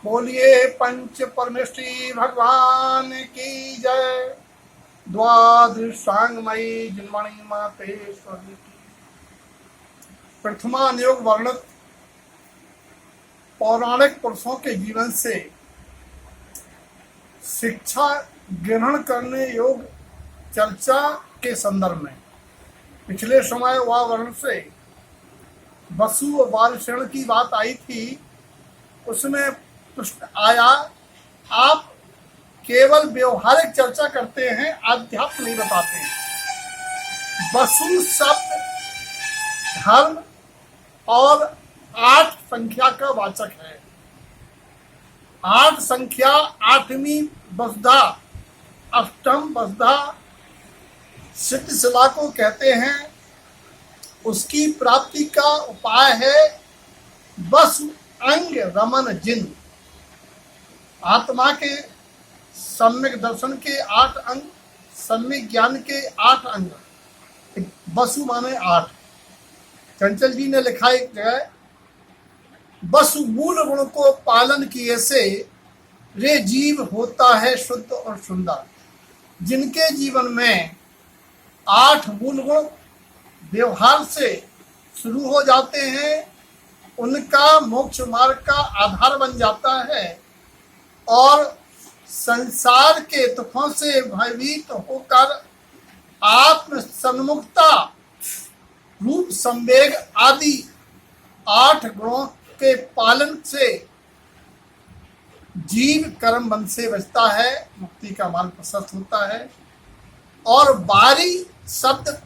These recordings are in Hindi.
बोलिए पंच परमेष्ठी भगवान की जय। द्वादशांगमयी जन्मणि मातेश्वरी की। प्रथमा योग वर्णित पौराणिक पुरुषों के जीवन से शिक्षा ग्रहण करने योग चर्चा के संदर्भ में पिछले समय वह वर्ण से वसु और बालशरण की बात आई थी। उसमें प्रश्न आया, आप केवल व्यवहारिक चर्चा करते हैं, आध्यात्म नहीं बताते हैं। वसु शब्द धर्म और 8 संख्या का वाचक है। 8 संख्या 8वीं वसुधा, अष्टम वसुधा सिद्धशिला को कहते हैं। उसकी प्राप्ति का उपाय है वसु अंग रमन जिन। आत्मा के सम्यक दर्शन के 8 अंग, सम्यक ज्ञान के 8 अंग। वसु माने 8। चंचल जी ने लिखा एक जगह, वसु मूल गुण को पालन किए से रे जीव होता है शुद्ध और सुंदर। जिनके जीवन में 8 मूल गुण व्यवहार से शुरू हो जाते हैं, उनका मोक्ष मार्ग का आधार बन जाता है और संसार के दुखों से भयभीत होकर आत्म सन्मुखता रूप संवेग आदि 8 गुणों के पालन से जीव कर्म बंध से बचता है, मुक्ति का मार्ग प्रशस्त होता है। और बारी शब्द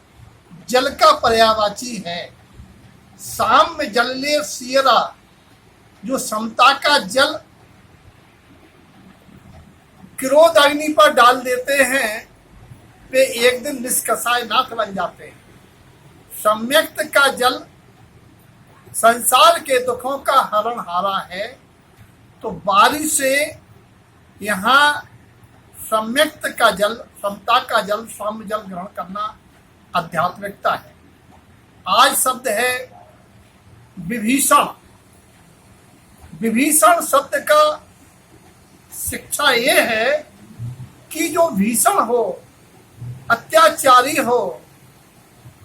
जल का पर्यायवाची है। शाम में जलले सियरा, जो समता का जल क्रोध अग्नि पर डाल देते हैं, वे एक दिन निष्कषाय नाथ बन जाते हैं। सम्यक्त का जल संसार के दुखों का हरण हारा है। तो बारिश से यहाँ सम्यक्त का जल, समता का जल, साम्य जल ग्रहण करना आध्यात्मिकता है। आज शब्द है विभीषण। विभीषण शब्द का शिक्षा ये है कि जो भीषण हो, अत्याचारी हो,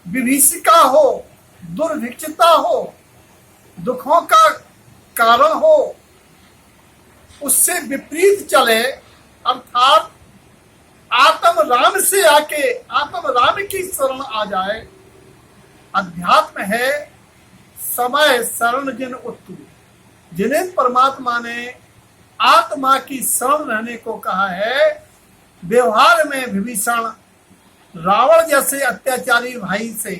विभीषिका हो, दुर्भिक्षता हो, दुखों का कारण हो, उससे विपरीत चले, अर्थात आत्म राम से आके आत्म राम की शरण आ जाए। अध्यात्म है समय शरण जिन उत्तु, जिन्हें परमात्मा ने आत्मा की शरण रहने को कहा है। व्यवहार में विभीषण रावण जैसे अत्याचारी भाई से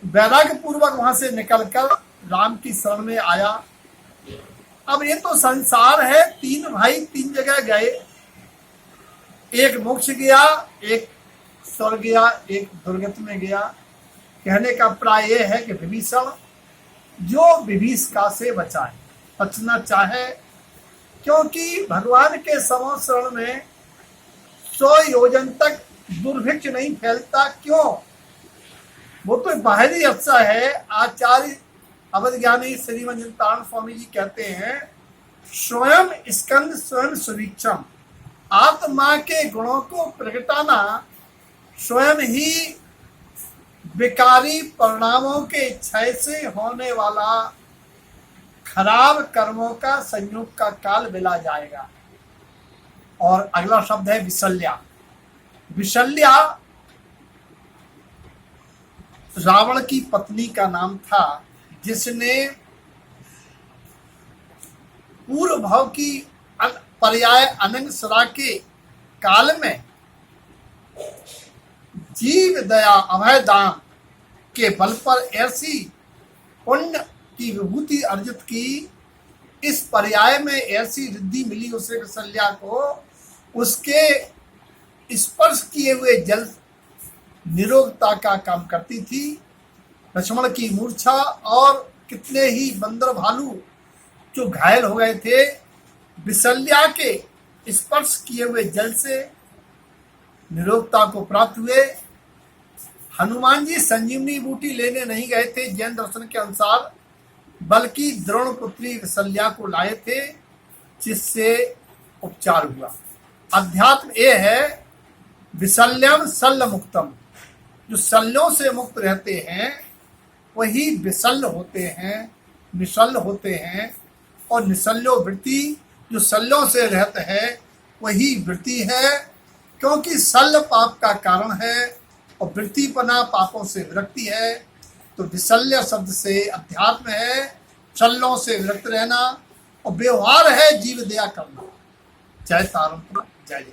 वैराग्य पूर्वक वहां से निकलकर राम की शरण में आया। अब ये तो संसार है, 3 भाई 3 जगह गए, एक मोक्ष गया, एक स्वर्ग गया, एक दुर्गति में गया। कहने का प्राय यह है कि विभीषण जो विभीषिका से बचना चाहे, क्योंकि भगवान के समो शरण में 100 योजन तक दुर्भिक्ष नहीं फैलता। क्यों? वो तो बाहरी अफसा है। आचार्य अवध ज्ञानी श्रीमंजन तारण स्वामी जी कहते हैं, स्वयं स्कंद स्वयं सुवीक्षम। आत्मा के गुणों को प्रगटाना स्वयं ही विकारी परिणामों के क्षय से होने वाला खराब कर्मों का संयोग का काल बिला जाएगा। और अगला शब्द है विशल्या। विशल्या रावण की पत्नी का नाम था, जिसने पूर्व भाव की पर्याय अनंग सरा के काल में जीव दया अभय दान के बल पर ऐसी पुण्य की विभूति अर्जित की। इस पर्याय में ऐसी रिद्धि मिली उसे विशल्या को, उसके स्पर्श किए हुए जल निरोगता का काम करती थी। लक्ष्मण की मूर्छा और कितने ही बंदर भालू जो घायल हो गए थे, विशल्या के स्पर्श किए हुए जल से निरोगता को प्राप्त हुए। हनुमान जी संजीवनी बूटी लेने नहीं गए थे। जैन दर्शन के अनुसार बल्कि द्रोणपुत्री विशल्या को लाए थे, जिससे उपचार हुआ। अध्यात्म ये है विशल्यम शल्य मुक्तम, जो शल्यों से मुक्त रहते हैं वही विशल्य होते हैं, निशल्य होते हैं। और निशल्यो वृत्ति, जो शल्यों से रहत है वही वृत्ति है, क्योंकि शल्य पाप का कारण है और वृत्तिपना पापों से विरक्ति है। तो विशल्य शब्द से अध्यात्म है, शल्यों से विरक्त रहना, और व्यवहार है जीव दया करना। जय तारण, जय जय।